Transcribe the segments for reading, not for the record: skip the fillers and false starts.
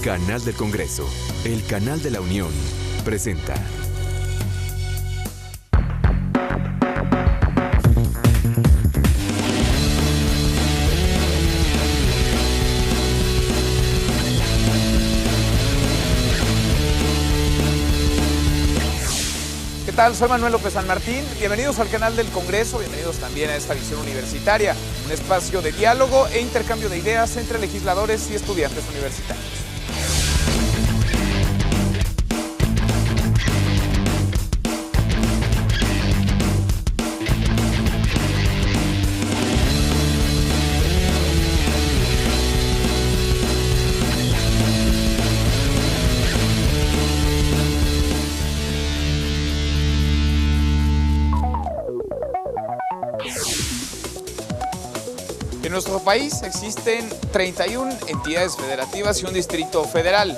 Canal del Congreso, el canal de la Unión, presenta. ¿Qué tal? Soy Manuel López San Martín. Bienvenidos al canal del Congreso, bienvenidos también a esta visión universitaria, un espacio de diálogo e intercambio de ideas entre legisladores y estudiantes universitarios. En nuestro país existen 31 entidades federativas y un distrito federal.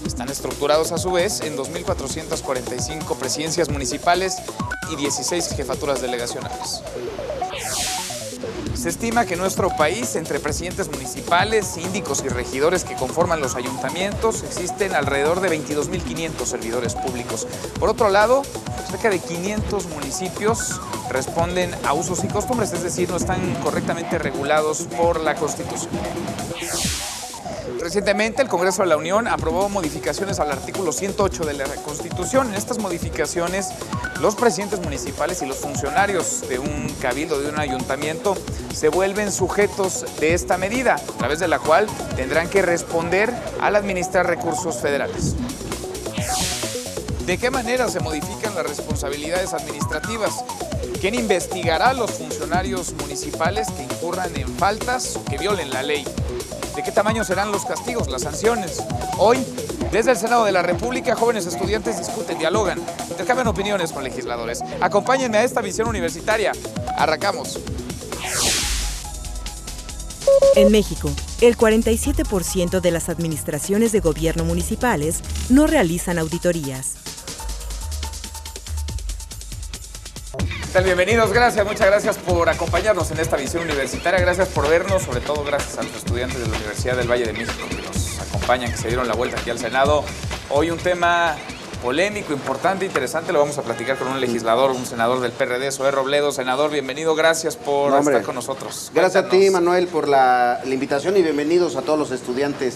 Están estructurados a su vez en 2.445 presidencias municipales y 16 jefaturas delegacionales. Se estima que en nuestro país, entre presidentes municipales, síndicos y regidores que conforman los ayuntamientos, existen alrededor de 22.500 servidores públicos. Por otro lado, cerca de 500 municipios responden a usos y costumbres, es decir, no están correctamente regulados por la Constitución. Recientemente, el Congreso de la Unión aprobó modificaciones al artículo 108 de la Constitución. En estas modificaciones, los presidentes municipales y los funcionarios de un cabildo, de un ayuntamiento, se vuelven sujetos de esta medida, a través de la cual tendrán que responder al administrar recursos federales. ¿De qué manera se modifican las responsabilidades administrativas? ¿Quién investigará a los funcionarios municipales que incurran en faltas o que violen la ley? ¿De qué tamaño serán los castigos, las sanciones? Hoy, desde el Senado de la República, jóvenes estudiantes discuten, dialogan, intercambian opiniones con legisladores. Acompáñenme a esta visión universitaria. Arrancamos. En México, el 47% de las administraciones de gobierno municipales no realizan auditorías. ¿Qué tal? Bienvenidos, gracias, muchas gracias por acompañarnos en esta visión universitaria, gracias por vernos, sobre todo gracias a los estudiantes de la Universidad del Valle de México que nos acompañan, que se dieron la vuelta aquí al Senado. Hoy un tema polémico, importante, interesante, lo vamos a platicar con un legislador, un senador del PRD, Zoé Robledo. Senador, bienvenido, gracias por estar con nosotros. Gracias a ti, Manuel, por la invitación y bienvenidos a todos los estudiantes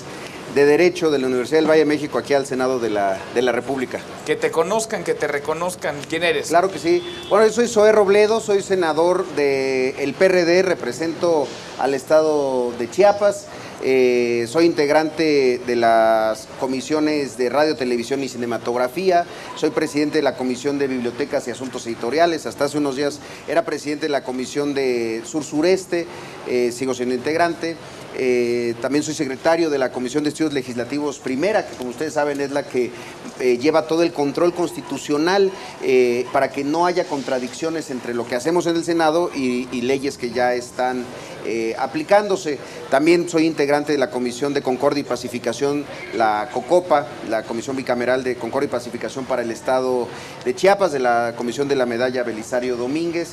de Derecho de la Universidad del Valle de México aquí al Senado de la República. Que te conozcan, que te reconozcan. ¿Quién eres? Claro que sí. Bueno, yo soy Zoé Robledo, soy senador del PRD, represento al estado de Chiapas. Soy integrante de las comisiones de Radio, Televisión y Cinematografía, soy presidente de la Comisión de Bibliotecas y Asuntos Editoriales, hasta hace unos días era presidente de la Comisión de Sur-Sureste, sigo siendo integrante. También soy secretario de la Comisión de Estudios Legislativos Primera, que como ustedes saben es la que lleva todo el control constitucional para que no haya contradicciones entre lo que hacemos en el Senado y leyes que ya están aplicándose. También soy integrante de la Comisión de Concordia y Pacificación, la COCOPA, la Comisión Bicameral de Concordia y Pacificación para el Estado de Chiapas, de la Comisión de la Medalla Belisario Domínguez.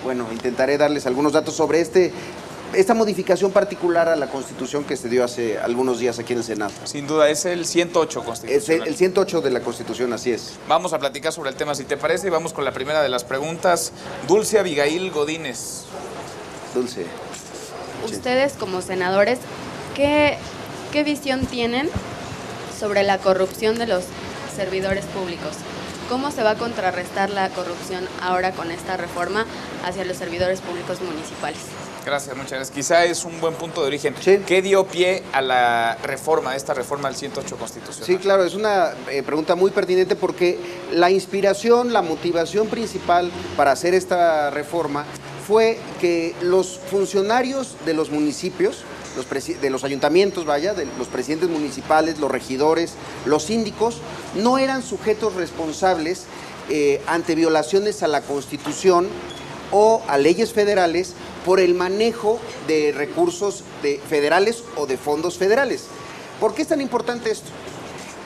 Bueno, intentaré darles algunos datos sobre esta modificación particular a la Constitución que se dio hace algunos días aquí en el Senado. Sin duda, es el 108 constitucional. Es el 108 de la Constitución, así es. Vamos a platicar sobre el tema, si te parece, y vamos con la primera de las preguntas. Dulce Abigail Godínez. Dulce. Ustedes como senadores, ¿qué visión tienen sobre la corrupción de los servidores públicos? ¿Cómo se va a contrarrestar la corrupción ahora con esta reforma hacia los servidores públicos municipales? Gracias, muchas gracias. Quizá es un buen punto de origen. Sí. ¿Qué dio pie a la reforma, esta reforma del 108 constitucional? Sí, claro, es una pregunta muy pertinente porque la inspiración, la motivación principal para hacer esta reforma fue que los funcionarios de los municipios, de los ayuntamientos, de los presidentes municipales, los regidores, los síndicos, no eran sujetos responsables ante violaciones a la Constitución o a leyes federales por el manejo de recursos federales o de fondos federales. ¿Por qué es tan importante esto?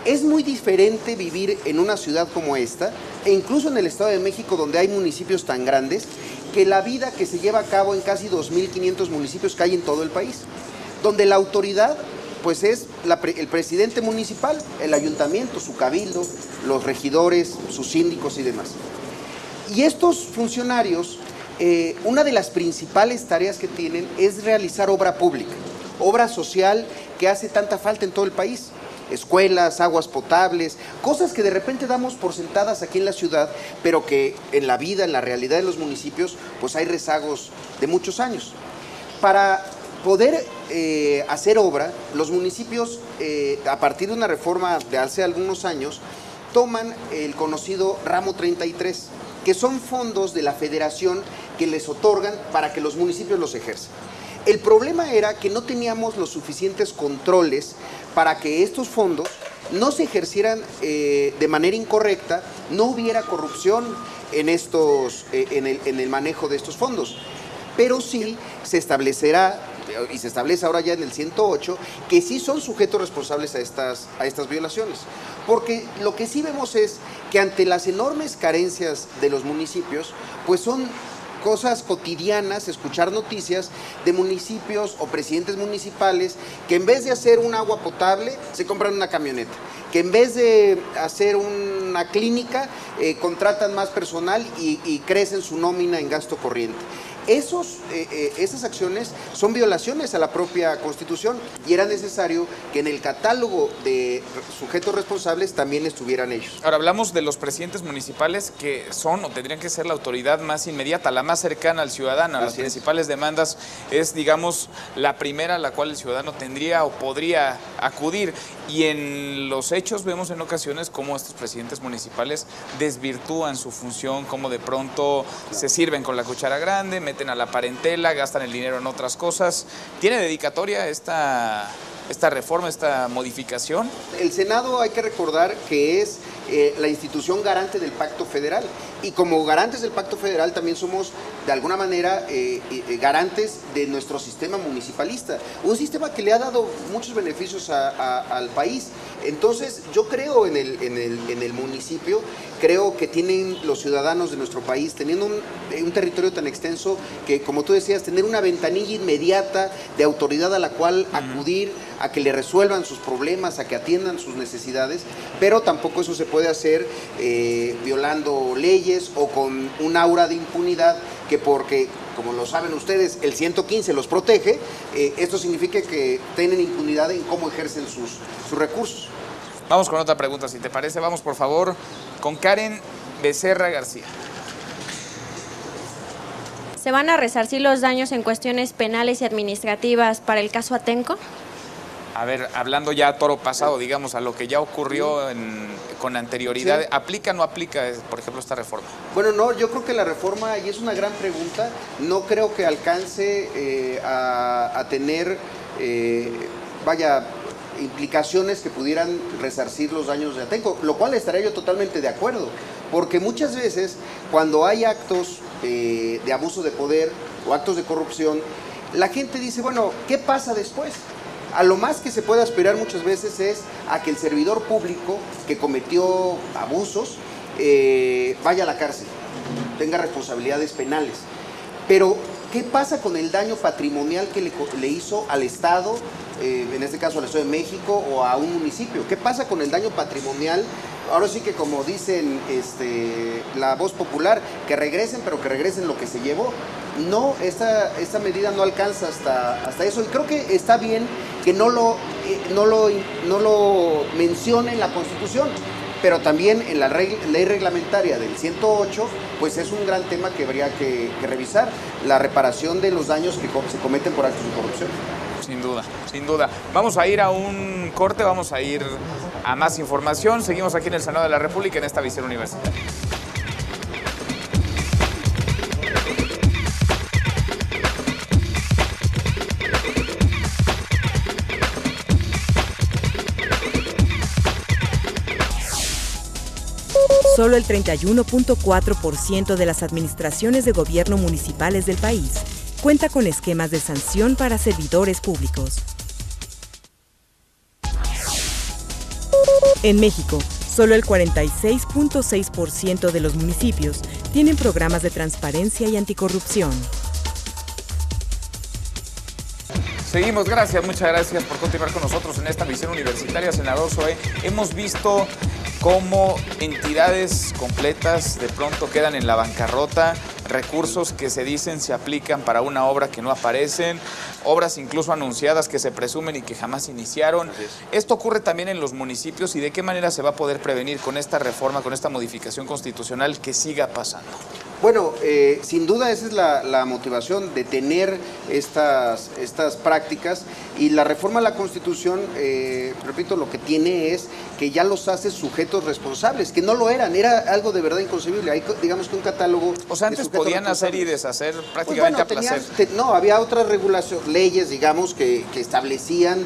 Es muy diferente vivir en una ciudad como esta, e incluso en el Estado de México, donde hay municipios tan grandes, que la vida que se lleva a cabo en casi 2.500 municipios que hay en todo el país, donde la autoridad pues es el presidente municipal, el ayuntamiento, su cabildo, los regidores, sus síndicos y demás. Y estos funcionarios, una de las principales tareas que tienen es realizar obra pública, obra social que hace tanta falta en todo el país. Escuelas, aguas potables, cosas que de repente damos por sentadas aquí en la ciudad, pero que en la vida, en la realidad de los municipios, pues hay rezagos de muchos años. Para poder hacer obra, los municipios, a partir de una reforma de hace algunos años, toman el conocido ramo 33, que son fondos de la federación que les otorgan para que los municipios los ejerzan. El problema era que no teníamos los suficientes controles para que estos fondos no se ejercieran de manera incorrecta, no hubiera corrupción en el manejo de estos fondos. Pero sí se establecerá, y se establece ahora ya en el 108, que sí son sujetos responsables a estas violaciones. Porque lo que sí vemos es que ante las enormes carencias de los municipios, pues son cosas cotidianas, escuchar noticias de municipios o presidentes municipales que en vez de hacer un agua potable, se compran una camioneta, que en vez de hacer una clínica, contratan más personal y crecen su nómina en gasto corriente. Esas acciones son violaciones a la propia Constitución y era necesario que en el catálogo de sujetos responsables también estuvieran ellos. Ahora hablamos de los presidentes municipales que son o tendrían que ser la autoridad más inmediata, la más cercana al ciudadano. Las principales demandas es, digamos, la primera a la cual el ciudadano tendría o podría acudir. Y en los hechos vemos en ocasiones cómo estos presidentes municipales desvirtúan su función, cómo de pronto se sirven con la cuchara grande, meten a la parentela, gastan el dinero en otras cosas. ¿Tiene dedicatoria esta reforma, esta modificación? El Senado, hay que recordar que es la institución garante del Pacto Federal, y como garantes del Pacto Federal también somos de alguna manera garantes de nuestro sistema municipalista, un sistema que le ha dado muchos beneficios al país. Entonces yo creo en el municipio, creo que tienen los ciudadanos de nuestro país, teniendo un territorio tan extenso que, como tú decías, tener una ventanilla inmediata de autoridad a la cual acudir, a que le resuelvan sus problemas, a que atiendan sus necesidades, pero tampoco eso se puede hacer violando leyes o con un aura de impunidad que, porque, como lo saben ustedes, el 115 los protege, esto significa que tienen impunidad en cómo ejercen sus recursos. Vamos con otra pregunta, si te parece. Vamos, por favor, con Karen Becerra García. ¿Se van a resarcir los daños en cuestiones penales y administrativas para el caso Atenco? A ver, hablando ya a toro pasado, digamos, a lo que ya ocurrió con anterioridad, sí. ¿Aplica o no aplica, por ejemplo, esta reforma? Bueno, no, yo creo que la reforma, y es una gran pregunta, no creo que alcance a tener, implicaciones que pudieran resarcir los daños de Atenco, lo cual estaría yo totalmente de acuerdo, porque muchas veces cuando hay actos de abuso de poder o actos de corrupción, la gente dice, bueno, ¿qué pasa después? A lo más que se puede aspirar muchas veces es a que el servidor público que cometió abusos vaya a la cárcel, tenga responsabilidades penales. Pero, ¿qué pasa con el daño patrimonial que le hizo al Estado, en este caso al Estado de México, o a un municipio? ¿Qué pasa con el daño patrimonial? Ahora sí que, como dicen la voz popular, que regresen, pero que regresen lo que se llevó. No, esta medida no alcanza hasta eso, y creo que está bien que no lo mencione en la Constitución, pero también en la ley reglamentaria del 108, pues es un gran tema que habría que revisar, la reparación de los daños que se cometen por actos de corrupción. Sin duda, sin duda. Vamos a ir a un corte, vamos a ir a más información. Seguimos aquí en el Senado de la República en esta visión universitaria. Solo el 31.4% de las administraciones de gobierno municipales del país cuenta con esquemas de sanción para servidores públicos. En México, solo el 46.6% de los municipios tienen programas de transparencia y anticorrupción. Seguimos, gracias, muchas gracias por continuar con nosotros en esta misión universitaria, senador Zoé. Hemos visto cómo entidades completas de pronto quedan en la bancarrota, recursos que se dicen se aplican para una obra que no aparecen, obras incluso anunciadas que se presumen y que jamás iniciaron. Esto ocurre también en los municipios, y ¿de qué manera se va a poder prevenir con esta reforma, con esta modificación constitucional que siga pasando? Bueno, sin duda esa es la motivación de tener estas prácticas, y la reforma a la Constitución, repito, lo que tiene es que ya los hace sujetos responsables, que no lo eran, era algo de verdad inconcebible. Hay, digamos que un catálogo. O sea, antes podían hacer y deshacer prácticamente a placer. No, había otras leyes, digamos, que establecían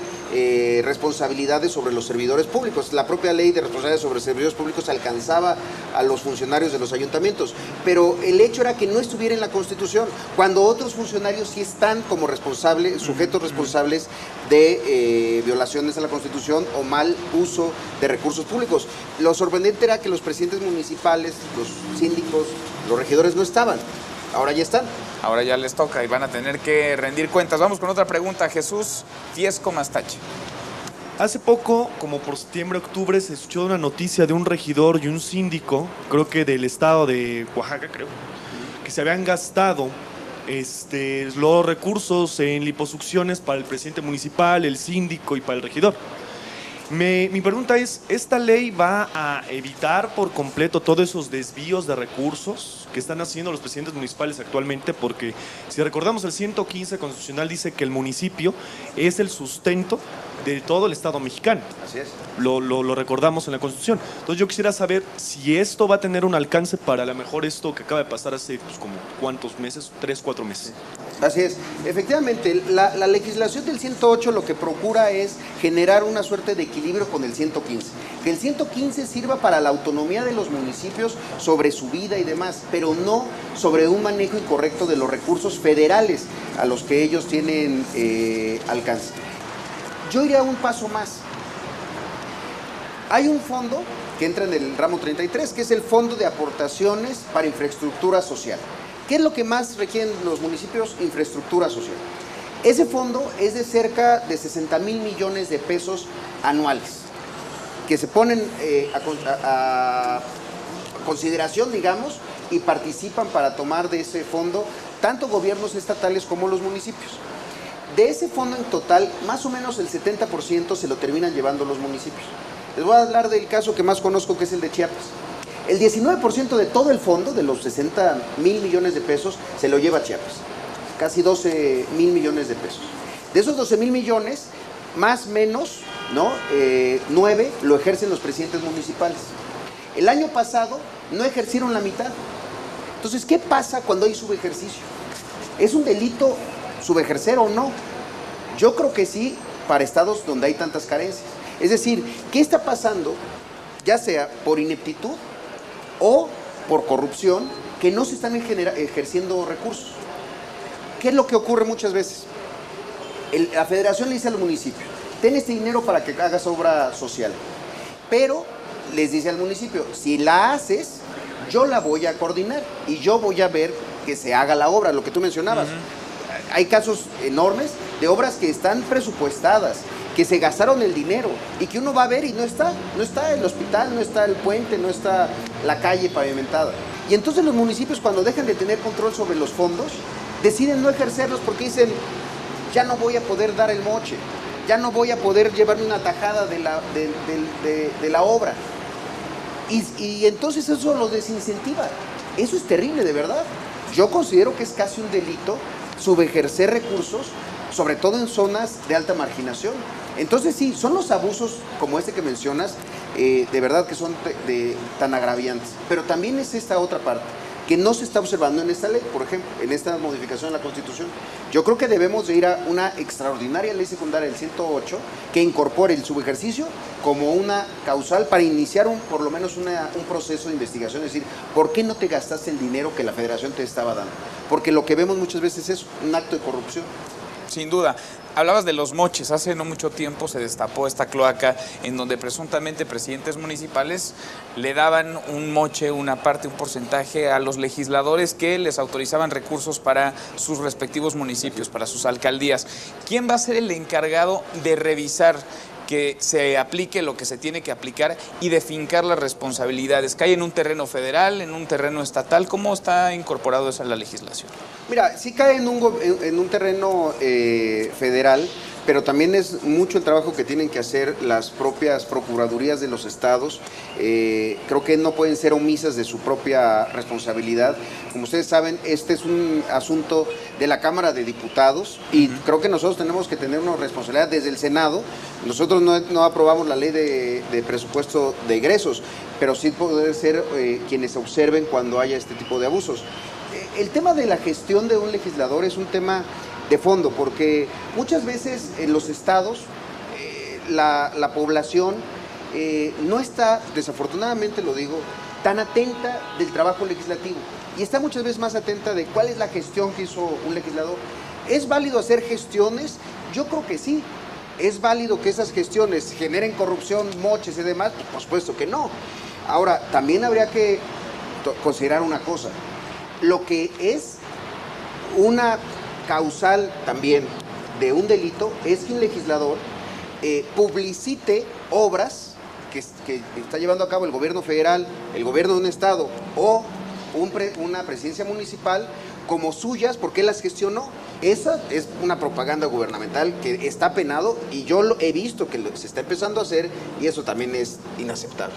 responsabilidades sobre los servidores públicos. La propia ley de responsabilidades sobre servidores públicos alcanzaba a los funcionarios de los ayuntamientos, pero el hecho era que no estuviera en la Constitución, cuando otros funcionarios sí están como responsables, sujetos responsables de violaciones a la Constitución o mal uso de recursos públicos. Lo sorprendente era que los presidentes municipales, los síndicos, los regidores no estaban. Ahora ya están. Ahora ya les toca y van a tener que rendir cuentas. Vamos con otra pregunta. Jesús Fiesco Mastache. Hace poco, como por septiembre, octubre, se escuchó una noticia de un regidor y un síndico, creo que del estado de Oaxaca, que se habían gastado los recursos en liposucciones para el presidente municipal, el síndico y para el regidor. Mi pregunta es, ¿esta ley va a evitar por completo todos esos desvíos de recursos que están haciendo los presidentes municipales actualmente? Porque si recordamos, el 115 constitucional dice que el municipio es el sustento de todo el Estado mexicano. Así es. Lo recordamos en la Constitución. Entonces yo quisiera saber si esto va a tener un alcance para a lo mejor esto que acaba de pasar hace como ¿cuántos meses? 3, 4 meses. Así es. Efectivamente, la legislación del 108 lo que procura es generar una suerte de equilibrio con el 115. Que el 115 sirva para la autonomía de los municipios sobre su vida y demás, pero no sobre un manejo incorrecto de los recursos federales a los que ellos tienen alcance. Yo iría un paso más. Hay un fondo que entra en el ramo 33, que es el Fondo de Aportaciones para Infraestructura Social. ¿Qué es lo que más requieren los municipios? Infraestructura social. Ese fondo es de cerca de 60,000 millones de pesos anuales, que se ponen a consideración, digamos, y participan para tomar de ese fondo tanto gobiernos estatales como los municipios. De ese fondo en total, más o menos el 70% se lo terminan llevando los municipios. Les voy a hablar del caso que más conozco, que es el de Chiapas. El 19% de todo el fondo, de los 60,000 millones de pesos, se lo lleva Chiapas. Casi 12,000 millones de pesos. De esos 12,000 millones, más o menos, ¿no? 9 lo ejercen los presidentes municipales. El año pasado no ejercieron la mitad. Entonces, ¿qué pasa cuando hay subejercicio? ¿Es un delito subejercer o no? Yo creo que sí, para estados donde hay tantas carencias. Es decir, ¿qué está pasando? Ya sea por ineptitud o por corrupción, que no se están ejerciendo recursos. ¿Qué es lo que ocurre muchas veces? La federación le dice al municipio, ten este dinero para que hagas obra social, pero les dice al municipio, si la haces, yo la voy a coordinar y yo voy a ver que se haga la obra, lo que tú mencionabas. Hay casos enormes de obras que están presupuestadas, que se gastaron el dinero y que uno va a ver y no está el hospital, no está el puente, no está la calle pavimentada. Y entonces los municipios, cuando dejan de tener control sobre los fondos, deciden no ejercerlos porque dicen, ya no voy a poder dar el moche, ya no voy a poder llevarme una tajada de la obra. Y entonces eso los desincentiva. Eso es terrible, de verdad. Yo considero que es casi un delito subejercer recursos, sobre todo en zonas de alta marginación. Entonces sí, son los abusos como este que mencionas, de verdad que son tan agraviantes. Pero también es esta otra parte, que no se está observando en esta ley, por ejemplo, en esta modificación de la Constitución. Yo creo que debemos de ir a una extraordinaria ley secundaria del 108 que incorpore el subejercicio como una causal para iniciar por lo menos un proceso de investigación, es decir, ¿por qué no te gastaste el dinero que la federación te estaba dando? Porque lo que vemos muchas veces es un acto de corrupción. Sin duda. Hablabas de los moches. Hace no mucho tiempo se destapó esta cloaca en donde presuntamente presidentes municipales le daban un moche, una parte, un porcentaje a los legisladores que les autorizaban recursos para sus respectivos municipios, para sus alcaldías. ¿Quién va a ser el encargado de revisar que se aplique lo que se tiene que aplicar y de fincar las responsabilidades? ¿Cae en un terreno federal, en un terreno estatal? ¿Cómo está incorporado eso en la legislación? Mira, sí cae en un terreno federal, pero también es mucho el trabajo que tienen que hacer las propias procuradurías de los estados. Creo que no pueden ser omisas de su propia responsabilidad. Como ustedes saben, este es un asunto de la Cámara de Diputados y creo que nosotros tenemos que tener una responsabilidad desde el Senado. Nosotros no aprobamos la ley de presupuesto de egresos, pero sí poder ser quienes observen cuando haya este tipo de abusos. El tema de la gestión de un legislador es un tema de fondo, porque muchas veces en los estados la población no está, desafortunadamente lo digo, tan atenta del trabajo legislativo y está muchas veces más atenta de cuál es la gestión que hizo un legislador. ¿Es válido hacer gestiones? Yo creo que sí. ¿Es válido que esas gestiones generen corrupción, moches y demás? Pues, por supuesto que no. Ahora, también habría que considerar una cosa. Lo que es una causal también de un delito es que un legislador publicite obras que está llevando a cabo el gobierno federal, el gobierno de un estado o una presidencia municipal como suyas porque él las gestionó. Esa es una propaganda gubernamental que está penado y yo he visto que se está empezando a hacer y eso también es inaceptable.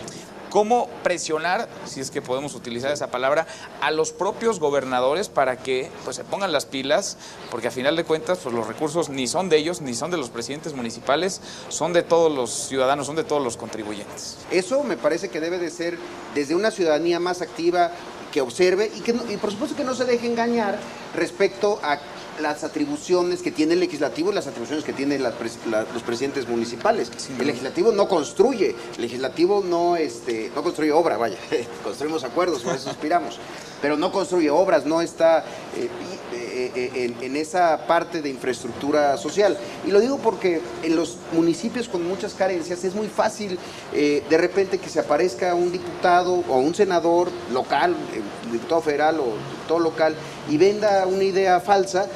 ¿Cómo presionar, si es que podemos utilizar esa palabra, a los propios gobernadores para que pues, se pongan las pilas? Porque a final de cuentas pues, los recursos ni son de ellos, ni son de los presidentes municipales, son de todos los ciudadanos, son de todos los contribuyentes. Eso me parece que debe de ser desde una ciudadanía más activa, que observe y por supuesto que no se deje engañar respecto a las atribuciones que tiene el legislativo y las atribuciones que tienen los presidentes municipales. El legislativo no construye, el legislativo no construye obra, vaya, construimos acuerdos, por eso aspiramos, pero no construye obras, no está en esa parte de infraestructura social. Y lo digo porque en los municipios con muchas carencias es muy fácil de repente que se aparezca un diputado o un senador local, diputado federal o diputado local, y venda una idea falsa,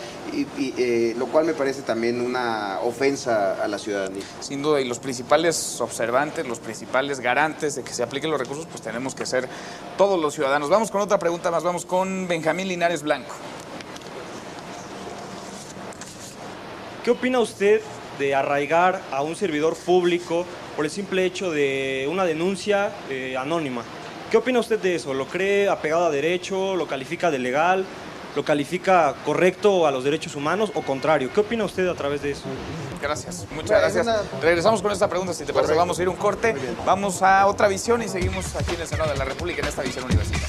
lo cual me parece también una ofensa a la ciudadanía. Sin duda, y los principales observantes, los principales garantes de que se apliquen los recursos, pues tenemos que ser todos los ciudadanos. Vamos con otra pregunta más, vamos con Benjamín Linares Blanco. ¿Qué opina usted de arraigar a un servidor público por el simple hecho de una denuncia anónima? ¿Qué opina usted de eso? ¿Lo cree apegado a derecho? ¿Lo califica de legal? ¿Lo califica correcto a los derechos humanos o contrario? ¿Qué opina usted a través de eso? Gracias, muchas gracias. Regresamos con esta pregunta, si te parece. Vamos a ir un corte, vamos a otra visión y seguimos aquí en el Senado de la República en esta visión universitaria.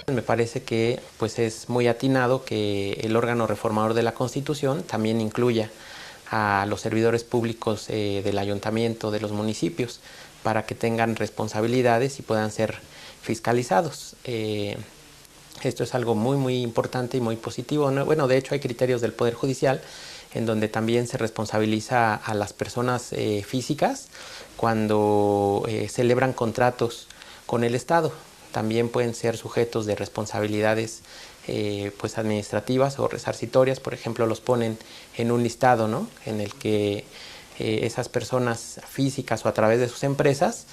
Me parece que pues es muy atinado que el órgano reformador de la Constitución también incluya a los servidores públicos del ayuntamiento, de los municipios, para que tengan responsabilidades y puedan ser fiscalizados. Esto es algo muy importante y muy positivo, ¿no? Bueno, de hecho hay criterios del Poder Judicial en donde también se responsabiliza a las personas físicas cuando celebran contratos con el Estado. También pueden ser sujetos de responsabilidades pues administrativas o resarcitorias. Por ejemplo, los ponen en un listado, ¿no? En el que esas personas físicas o a través de sus empresas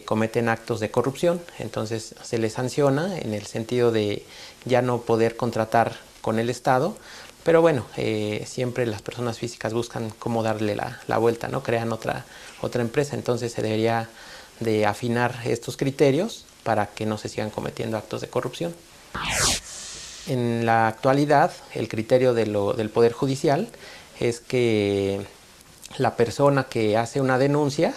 cometen actos de corrupción. Entonces se les sanciona en el sentido de ya no poder contratar con el Estado. Pero bueno, siempre las personas físicas buscan cómo darle la vuelta, ¿no? Crean otra empresa. Entonces se debería de afinar estos criterios para que no se sigan cometiendo actos de corrupción. En la actualidad, el criterio del Poder Judicial es que la persona que hace una denuncia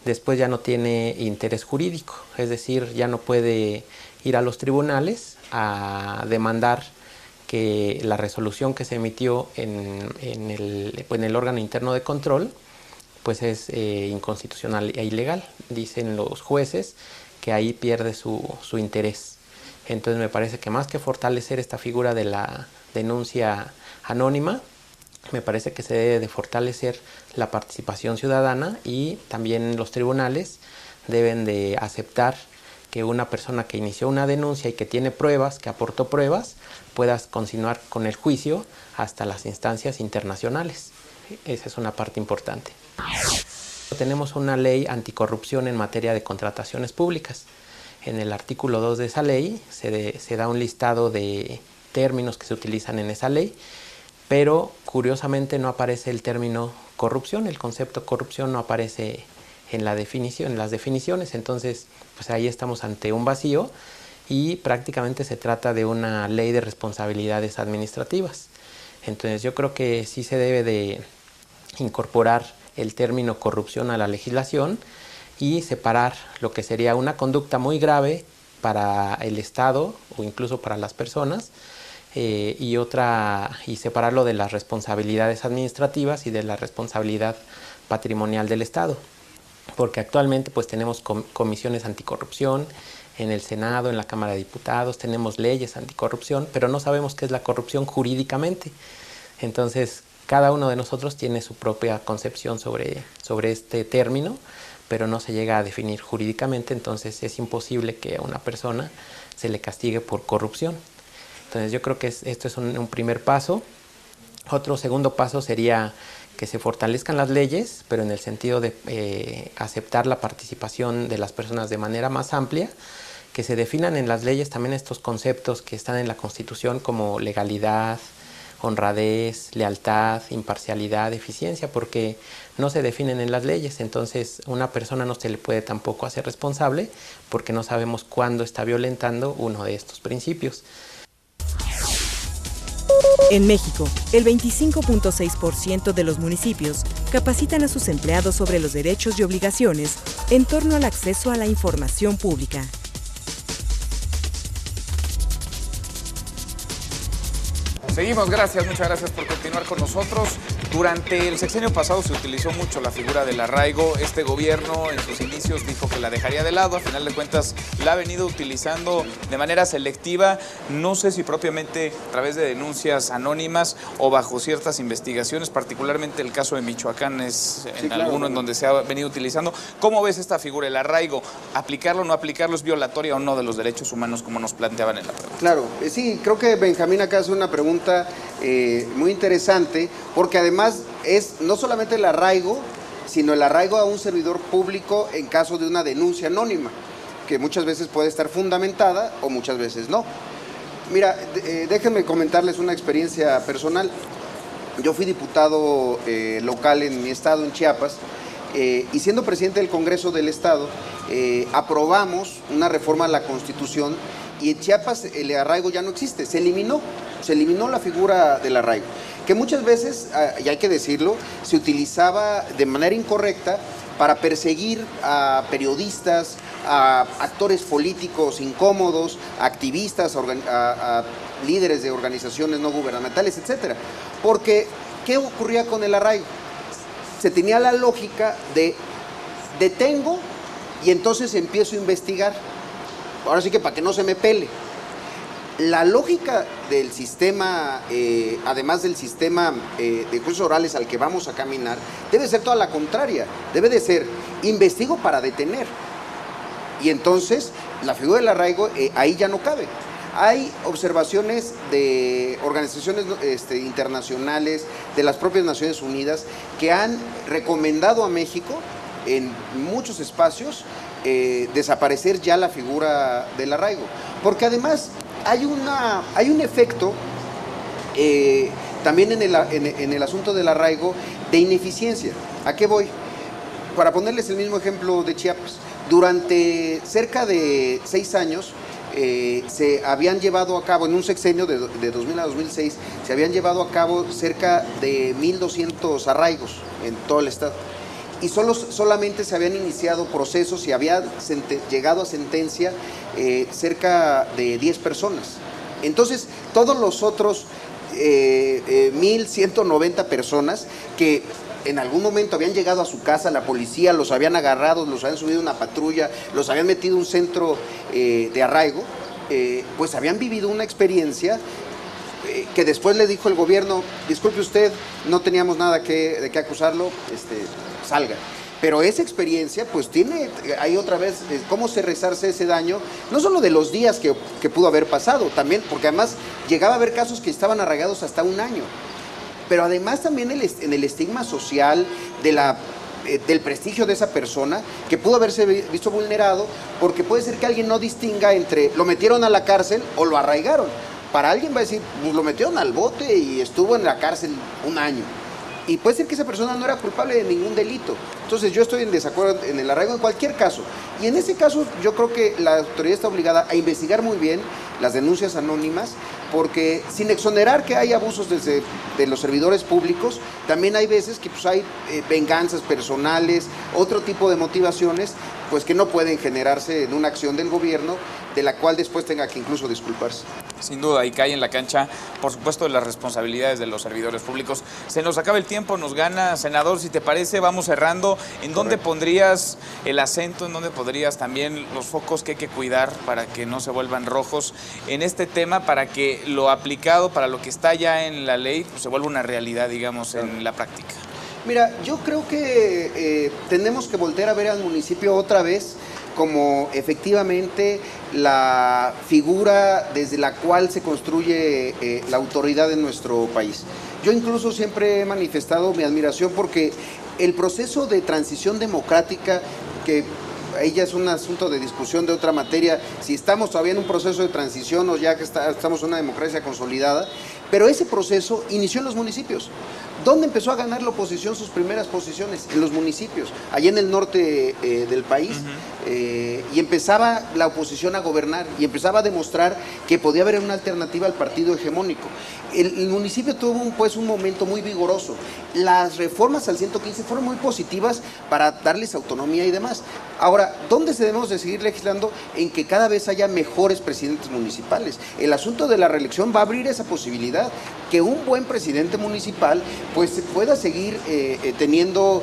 después ya no tiene interés jurídico, es decir, ya no puede ir a los tribunales a demandar que la resolución que se emitió en el órgano interno de control pues es inconstitucional e ilegal. Dicen los jueces que ahí pierde su interés. Entonces me parece que más que fortalecer esta figura de la denuncia anónima, me parece que se debe de fortalecer la participación ciudadana, y también los tribunales deben de aceptar que una persona que inició una denuncia y que tiene pruebas, que aportó pruebas, pueda continuar con el juicio hasta las instancias internacionales. Esa es una parte importante. Tenemos una ley anticorrupción en materia de contrataciones públicas. En el artículo 2 de esa ley se da un listado de términos que se utilizan en esa ley, pero curiosamente no aparece el término corrupción. El concepto corrupción no aparece en las definiciones, entonces pues ahí estamos ante un vacío, y prácticamente se trata de una ley de responsabilidades administrativas. Entonces yo creo que sí se debe de incorporar el término corrupción a la legislación y separar lo que sería una conducta muy grave para el Estado o incluso para las personas, y separarlo de las responsabilidades administrativas y de la responsabilidad patrimonial del Estado. Porque actualmente pues tenemos comisiones anticorrupción en el Senado, en la Cámara de Diputados, tenemos leyes anticorrupción, pero no sabemos qué es la corrupción jurídicamente. Entonces, cada uno de nosotros tiene su propia concepción sobre este término, pero no se llega a definir jurídicamente, entonces es imposible que a una persona se le castigue por corrupción. Entonces yo creo que esto es un primer paso. Otro segundo paso sería que se fortalezcan las leyes, pero en el sentido de aceptar la participación de las personas de manera más amplia, que se definan en las leyes también estos conceptos que están en la Constitución como legalidad, honradez, lealtad, imparcialidad, eficiencia, porque no se definen en las leyes. Entonces una persona no se le puede tampoco hacer responsable porque no sabemos cuándo está violentando uno de estos principios. En México, el 25.6% de los municipios capacitan a sus empleados sobre los derechos y obligaciones en torno al acceso a la información pública. Seguimos, muchas gracias por continuar con nosotros. Durante el sexenio pasado se utilizó mucho la figura del arraigo. Este gobierno en sus inicios dijo que la dejaría de lado. A final de cuentas la ha venido utilizando de manera selectiva. No sé si propiamente a través de denuncias anónimas o bajo ciertas investigaciones, particularmente el caso de Michoacán es alguno en donde se ha venido utilizando. ¿Cómo ves esta figura, el arraigo? ¿Aplicarlo o no aplicarlo? ¿Es violatoria o no de los derechos humanos como nos planteaban en la pregunta? Claro, sí, creo que Benjamín acá hace una pregunta muy interesante, porque además es no solamente el arraigo, sino el arraigo a un servidor público en caso de una denuncia anónima, que muchas veces puede estar fundamentada o muchas veces no. Mira, déjenme comentarles una experiencia personal. Yo fui diputado local en mi estado, en Chiapas, y siendo presidente del Congreso del Estado, aprobamos una reforma a la Constitución, y en Chiapas el arraigo ya no existe, se eliminó la figura del arraigo, que muchas veces, y hay que decirlo, se utilizaba de manera incorrecta para perseguir a periodistas, a actores políticos incómodos, a activistas, a líderes de organizaciones no gubernamentales, etcétera. Porque, ¿qué ocurría con el arraigo? Se tenía la lógica de detengo y entonces empiezo a investigar. Ahora sí que para que no se me pele. La lógica del sistema, además del sistema de juicios orales al que vamos a caminar, debe ser toda la contraria. Debe de ser, investigo para detener. Y entonces, la figura del arraigo ahí ya no cabe. Hay observaciones de organizaciones internacionales, de las propias Naciones Unidas, que han recomendado a México, en muchos espacios, desaparecer ya la figura del arraigo. Porque además hay un efecto también en el asunto del arraigo de ineficiencia. ¿A qué voy? Para ponerles el mismo ejemplo de Chiapas, durante cerca de 6 años se habían llevado a cabo, en un sexenio de 2000 a 2006, se habían llevado a cabo cerca de 1,200 arraigos en todo el estado. Y solamente se habían iniciado procesos y había llegado a sentencia cerca de 10 personas. Entonces, todos los otros 1,190 personas que en algún momento habían llegado a su casa, la policía los habían agarrado, los habían subido a una patrulla, los habían metido a un centro de arraigo, pues habían vivido una experiencia que después le dijo el gobierno, disculpe usted, no teníamos nada de qué acusarlo, salga. Pero esa experiencia, pues tiene, ahí otra vez, cómo se resarce ese daño, no solo de los días que pudo haber pasado, también, porque además llegaba a haber casos que estaban arraigados hasta un año. Pero además también en el estigma social del prestigio de esa persona, que pudo haberse visto vulnerado, porque puede ser que alguien no distinga entre lo metieron a la cárcel o lo arraigaron. Para alguien va a decir, pues lo metieron al bote y estuvo en la cárcel un año. Y puede ser que esa persona no era culpable de ningún delito. Entonces yo estoy en desacuerdo en el arraigo en cualquier caso. Y en ese caso yo creo que la autoridad está obligada a investigar muy bien las denuncias anónimas, porque sin exonerar que hay abusos de los servidores públicos, también hay veces que pues, hay venganzas personales, otro tipo de motivaciones, pues que no pueden generarse en una acción del gobierno, de la cual después tenga que incluso disculparse. Sin duda, y cae en la cancha, por supuesto, de las responsabilidades de los servidores públicos. Se nos acaba el tiempo, nos gana, senador, si te parece, vamos cerrando. ¿En dónde pondrías el acento, en dónde pondrías también los focos que hay que cuidar para que no se vuelvan rojos en este tema, para que lo aplicado, para lo que está ya en la ley, pues, se vuelva una realidad, digamos, en la práctica? Mira, yo creo que tenemos que voltear a ver al municipio otra vez como efectivamente la figura desde la cual se construye la autoridad en nuestro país. Yo incluso siempre he manifestado mi admiración porque el proceso de transición democrática, que ella es un asunto de discusión de otra materia, si estamos todavía en un proceso de transición o ya que estamos en una democracia consolidada, pero ese proceso inició en los municipios. ¿Dónde empezó a ganar la oposición sus primeras posiciones? En los municipios, allá en el norte del país. Y empezaba la oposición a gobernar y empezaba a demostrar que podía haber una alternativa al partido hegemónico. El municipio tuvo un momento muy vigoroso. Las reformas al 115 fueron muy positivas para darles autonomía y demás. Ahora, ¿dónde debemos de seguir legislando? En que cada vez haya mejores presidentes municipales. El asunto de la reelección va a abrir esa posibilidad, que un buen presidente municipal pues pueda seguir teniendo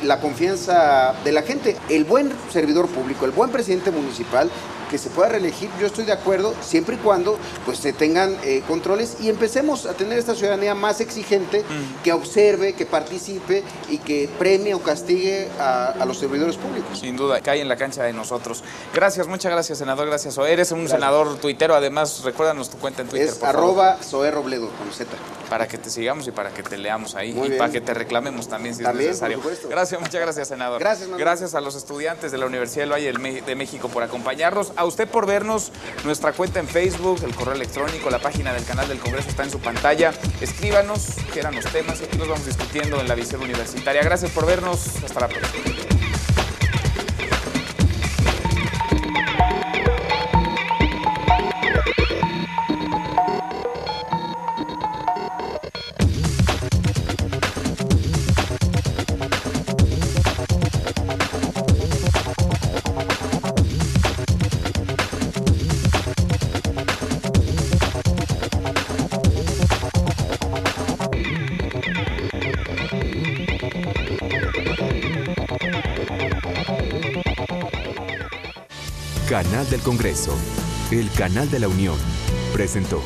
la confianza de la gente. El buen servidor público, el buen presidente municipal, que se pueda reelegir, yo estoy de acuerdo, siempre y cuando pues se tengan controles y empecemos a tener esta ciudadanía más exigente, que observe, que participe y que premie o castigue a los servidores públicos. Sin duda, cae en la cancha de nosotros. Gracias, muchas gracias, senador, gracias. Eres un senador tuitero, además, recuérdanos tu cuenta en Twitter, por favor. @SoeRobledo, con Z. Para que te sigamos y para que te leamos ahí. Muy y bien. para que te reclamemos también si es necesario. Gracias, muchas gracias, senador. Gracias, Manuel. Gracias a los estudiantes de la Universidad del Valle de México por acompañarnos. A usted por vernos, nuestra cuenta en Facebook, el correo electrónico, la página del canal del Congreso está en su pantalla. Escríbanos, sugieran los temas y aquí los vamos discutiendo en la visión universitaria. Gracias por vernos. Hasta la próxima. Canal del Congreso, el canal de la Unión, presentó.